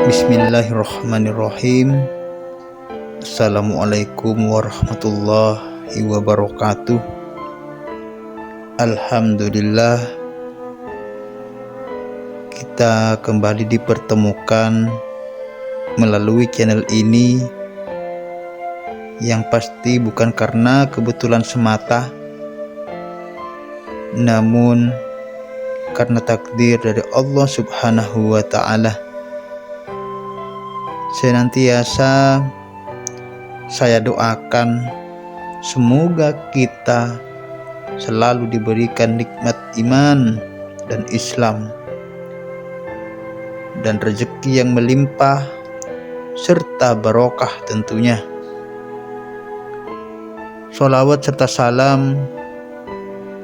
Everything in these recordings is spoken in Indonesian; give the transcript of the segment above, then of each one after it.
Bismillahirrahmanirrahim. Assalamualaikum warahmatullahi wabarakatuh. Alhamdulillah, kita kembali dipertemukan melalui channel ini, yang pasti bukan karena kebetulan semata, namun karena takdir dari Allah Subhanahu wa Ta'ala. Senantiasa saya doakan semoga kita selalu diberikan nikmat iman dan Islam, dan rezeki yang melimpah serta barokah tentunya. Sholawat serta salam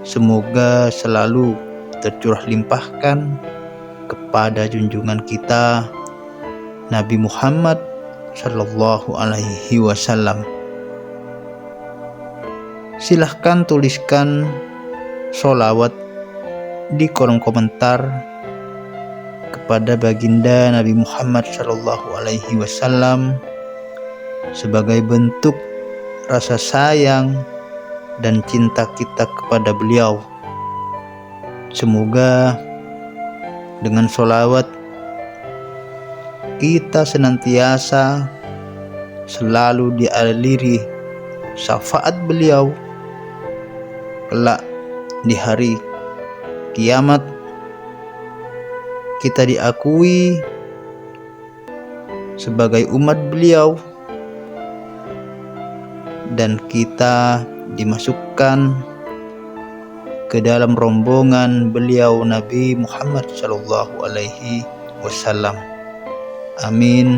semoga selalu tercurah limpahkan kepada junjungan kita Nabi Muhammad Sallallahu Alaihi Wasallam. Silahkan tuliskan sholawat di kolom komentar kepada baginda Nabi Muhammad Sallallahu Alaihi Wasallam sebagai bentuk rasa sayang dan cinta kita kepada beliau. Semoga dengan sholawat kita senantiasa selalu dialiri syafaat beliau kelak di hari kiamat. Kita diakui sebagai umat beliau dan kita dimasukkan ke dalam rombongan beliau Nabi Muhammad Sallallahu Alaihi Wasallam. Amin,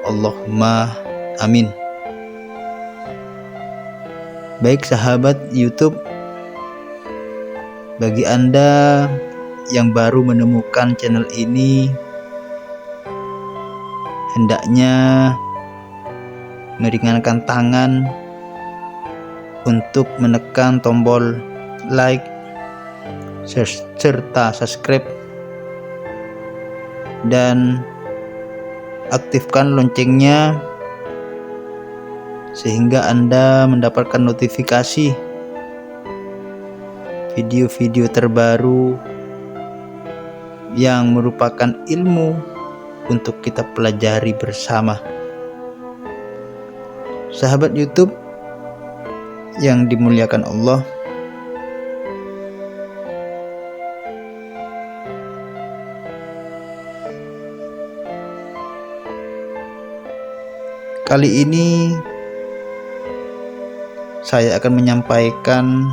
Allahumma amin. Baik sahabat YouTube, bagi Anda yang baru menemukan channel ini, hendaknya meringankan tangan untuk menekan tombol like serta subscribe, dan aktifkan loncengnya sehingga Anda mendapatkan notifikasi video-video terbaru yang merupakan ilmu untuk kita pelajari bersama. Sahabat YouTube yang dimuliakan Allah, kali ini saya akan menyampaikan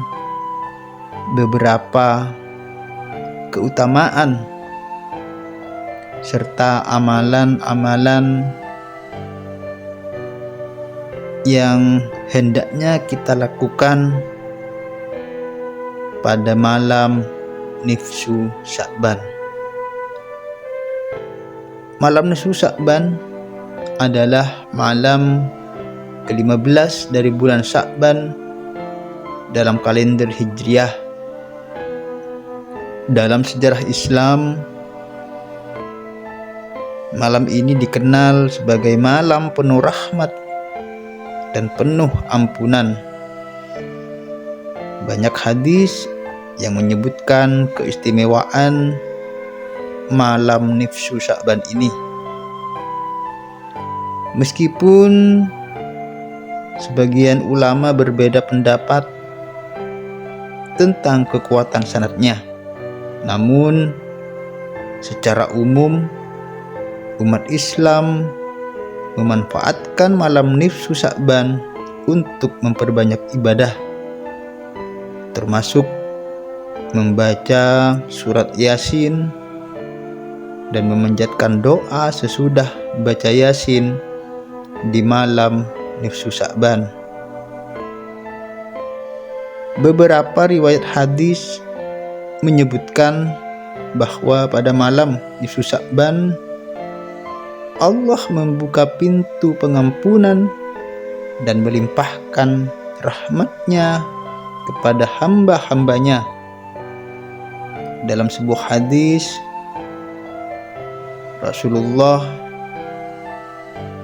beberapa keutamaan serta amalan-amalan yang hendaknya kita lakukan pada malam Nisfu Sya'ban. Malam Nisfu Sya'ban adalah malam ke-15 dari bulan Sya'ban dalam kalender Hijriah. Dalam sejarah Islam, malam ini dikenal sebagai malam penuh rahmat dan penuh ampunan. Banyak hadis yang menyebutkan keistimewaan malam Nisfu Sya'ban ini. Meskipun sebagian ulama berbeda pendapat tentang kekuatan sanadnya, namun secara umum umat Islam memanfaatkan malam Nisfu Sya'ban untuk memperbanyak ibadah, termasuk membaca surat Yasin dan memanjatkan doa sesudah baca Yasin di malam Nisfu Sya'ban. Beberapa riwayat hadis menyebutkan bahwa pada malam Nisfu Sya'ban Allah membuka pintu pengampunan dan melimpahkan rahmat-Nya kepada hamba-hambanya. Dalam sebuah hadis, Rasulullah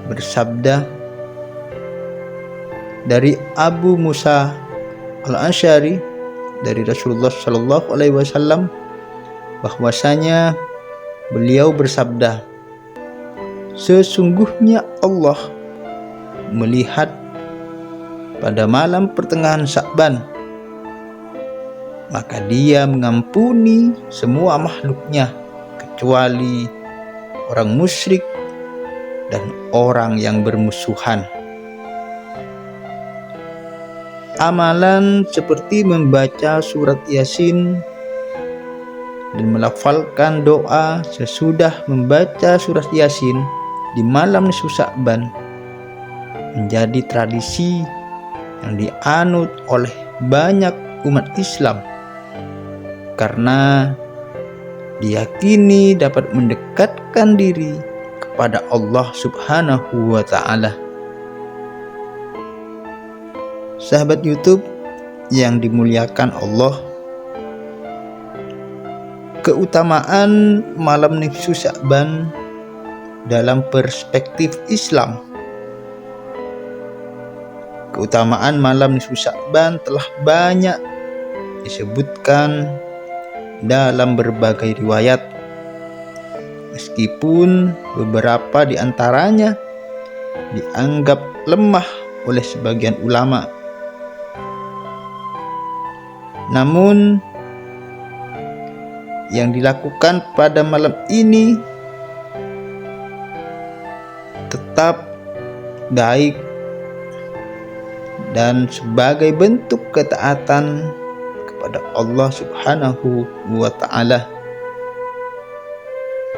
bersabda dari Abu Musa Al-Asy'ari dari Rasulullah Shallallahu Alaihi Wasallam bahwasanya beliau bersabda, sesungguhnya Allah melihat pada malam pertengahan Sya'ban, maka Dia mengampuni semua makhluknya kecuali orang musyrik dan orang yang bermusuhan. Amalan seperti membaca surat Yasin dan melafalkan doa sesudah membaca surat Yasin di malam nisfu Sya'ban menjadi tradisi yang dianut oleh banyak umat Islam karena diyakini dapat mendekatkan diri kepada Allah Subhanahu wa Ta'ala. Sahabat YouTube yang dimuliakan Allah, keutamaan malam nisfu Sya'ban dalam perspektif Islam. Keutamaan malam nisfu Sya'ban telah banyak disebutkan dalam berbagai riwayat, meskipun beberapa di antaranya dianggap lemah oleh sebagian ulama. Namun yang dilakukan pada malam ini tetap baik dan sebagai bentuk ketaatan kepada Allah Subhanahu wa Ta'ala.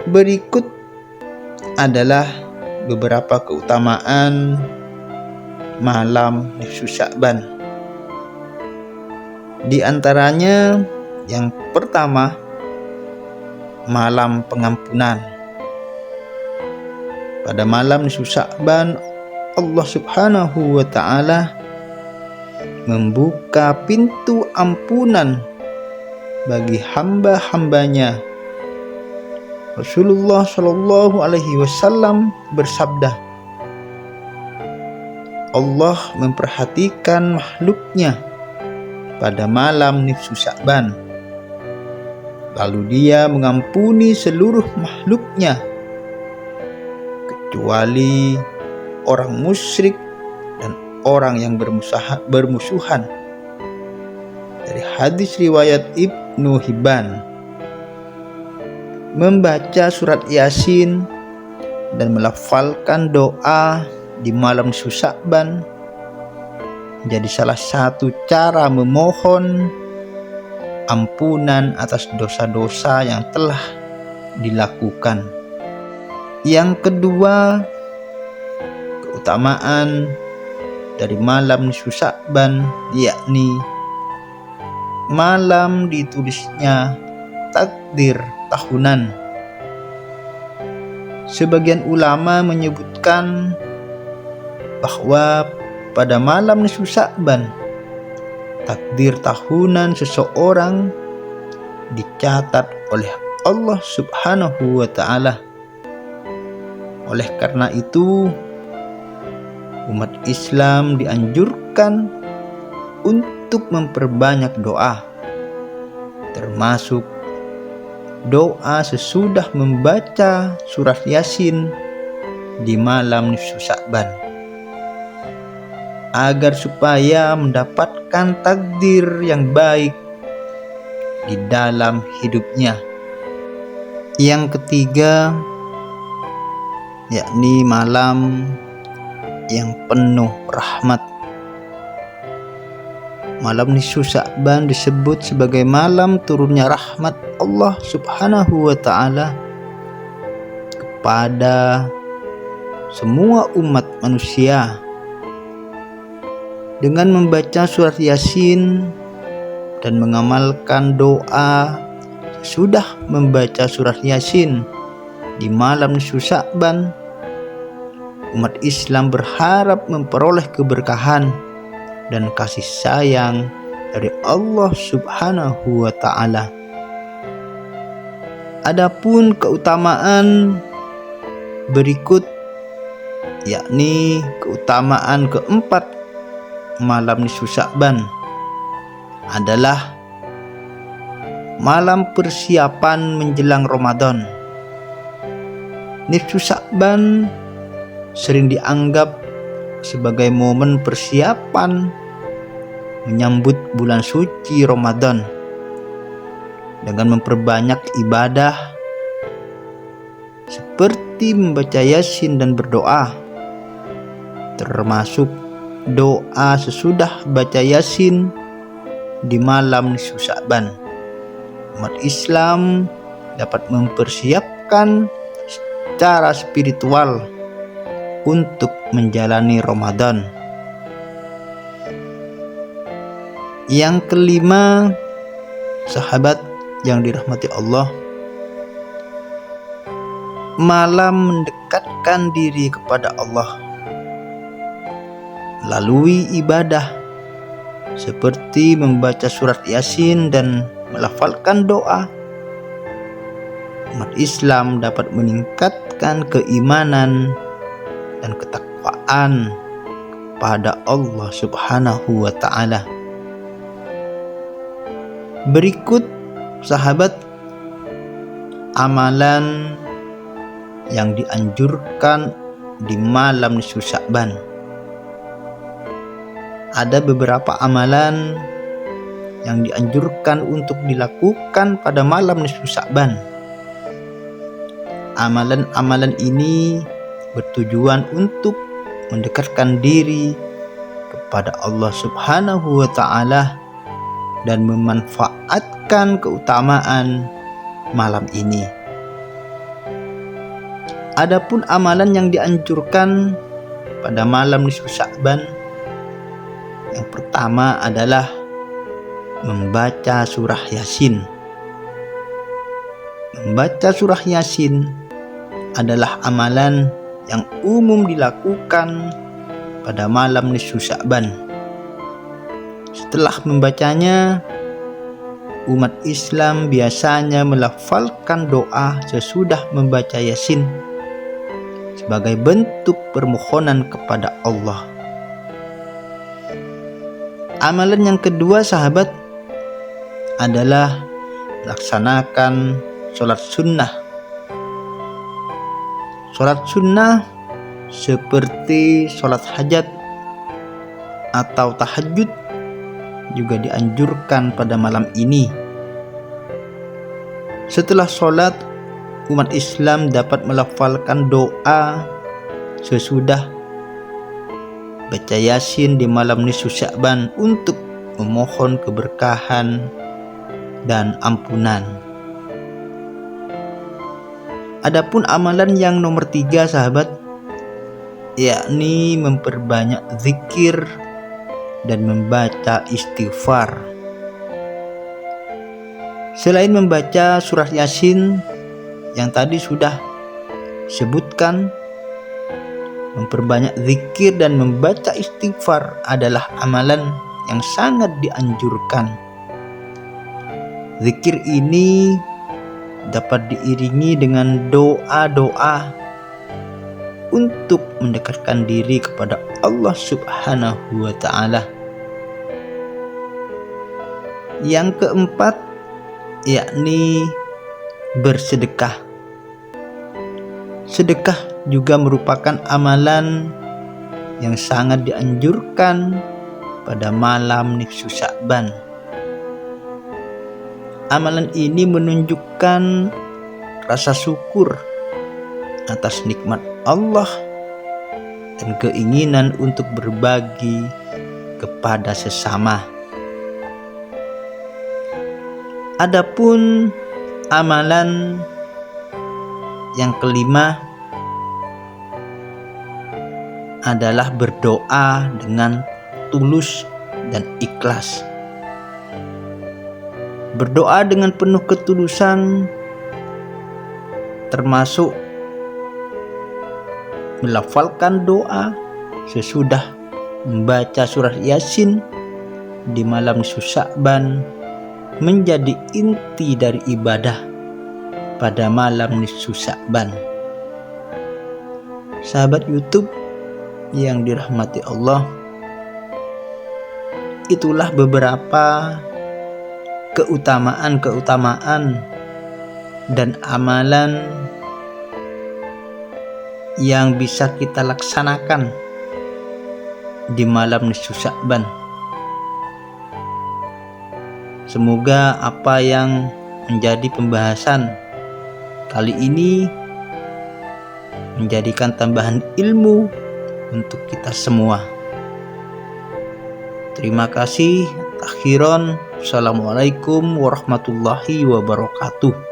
Berikut adalah beberapa keutamaan malam nisfu Sya'ban. Di antaranya yang pertama, malam pengampunan. Pada malam nisfu Sya'ban, Allah Subhanahu wa Ta'ala membuka pintu ampunan bagi hamba-hambanya. Rasulullah Shallallahu Alaihi Wasallam bersabda, Allah memperhatikan makhluknya pada malam nisfu Sya'ban, lalu Dia mengampuni seluruh makhluknya kecuali orang musyrik dan orang yang bermusuhan. Dari hadis riwayat Ibnu Hibban. Membaca surat Yasin dan melafalkan doa di malam nisfu Sya'ban menjadi salah satu cara memohon ampunan atas dosa-dosa yang telah dilakukan. Yang kedua, keutamaan dari malam nisfu Sya'ban yakni malam ditulisnya takdir tahunan. Sebagian ulama menyebutkan bahwa pada malam nisfu Sya'ban takdir tahunan seseorang dicatat oleh Allah Subhanahu wa Ta'ala. Oleh karena itu, umat Islam dianjurkan untuk memperbanyak doa, termasuk doa sesudah membaca surat Yasin di malam nisfu Sya'ban, agar supaya mendapatkan takdir yang baik di dalam hidupnya. Yang ketiga, yakni malam yang penuh rahmat. Malam nisfu Sya'ban disebut sebagai malam turunnya rahmat Allah Subhanahu wa Ta'ala kepada semua umat manusia. Dengan membaca surat Yasin dan mengamalkan doa sesudah membaca surat Yasin di malam nisfu Sya'ban, umat Islam berharap memperoleh keberkahan dan kasih sayang dari Allah Subhanahu wa Ta'ala. Adapun keutamaan berikut yakni keutamaan keempat malam nisfu Sya'ban adalah malam persiapan menjelang Ramadan. Nisfu Sya'ban sering dianggap sebagai momen persiapan menyambut bulan suci Ramadan dengan memperbanyak ibadah seperti membaca Yasin dan berdoa, termasuk doa sesudah baca Yasin di malam nisfu Sya'ban. Umat Islam dapat mempersiapkan secara spiritual untuk menjalani Ramadan. Yang kelima, sahabat yang dirahmati Allah, malam mendekatkan diri kepada Allah melalui ibadah seperti membaca surat Yasin dan melafalkan doa. Umat Islam dapat meningkatkan keimanan dan ketakwaan kepada Allah Subhanahu wa ta'ala. Berikut sahabat amalan yang dianjurkan di malam nisfu Sya'ban. Ada beberapa amalan yang dianjurkan untuk dilakukan pada malam nisfu Sya'ban. Amalan-amalan ini bertujuan untuk mendekatkan diri kepada Allah Subhanahu wa ta'ala dan memanfaatkan keutamaan malam ini. Adapun amalan yang dianjurkan pada malam nisfu Sya'ban, yang pertama adalah membaca surah Yasin. Membaca surah Yasin adalah amalan yang umum dilakukan pada malam nisfu Sya'ban. Setelah membacanya, umat Islam biasanya melafalkan doa sesudah membaca Yasin sebagai bentuk permohonan kepada Allah. Amalan yang kedua, sahabat, adalah melaksanakan sholat sunnah. Sholat sunnah seperti sholat hajat atau tahajud juga dianjurkan pada malam ini. Setelah sholat, umat Islam dapat melafalkan doa sesudah baca Yasin di malam nisfu Sya'ban untuk memohon keberkahan dan ampunan. Adapun amalan yang nomor 3, sahabat, yakni memperbanyak zikir dan membaca istighfar. Selain membaca surah Yasin yang tadi sudah sebutkan, memperbanyak zikir dan membaca istighfar adalah amalan yang sangat dianjurkan. Zikir ini dapat diiringi dengan doa-doa untuk mendekatkan diri kepada Allah Subhanahu wa ta'ala. Yang keempat, yakni bersedekah. Sedekah juga merupakan amalan yang sangat dianjurkan pada malam nisfu Sya'ban. Amalan ini menunjukkan rasa syukur atas nikmat Allah dan keinginan untuk berbagi kepada sesama. Adapun amalan yang kelima adalah berdoa dengan tulus dan ikhlas. Berdoa dengan penuh ketulusan termasuk melafalkan doa sesudah membaca surah Yasin di malam nisfu Sya'ban menjadi inti dari ibadah pada malam nisfu Sya'ban. Sahabat YouTube yang dirahmati Allah, itulah beberapa keutamaan dan amalan yang bisa kita laksanakan di malam nisfu Sya'ban. Semoga apa yang menjadi pembahasan kali ini menjadikan tambahan ilmu untuk kita semua. Terima kasih. Akhiran, Assalamualaikum warahmatullahi wabarakatuh.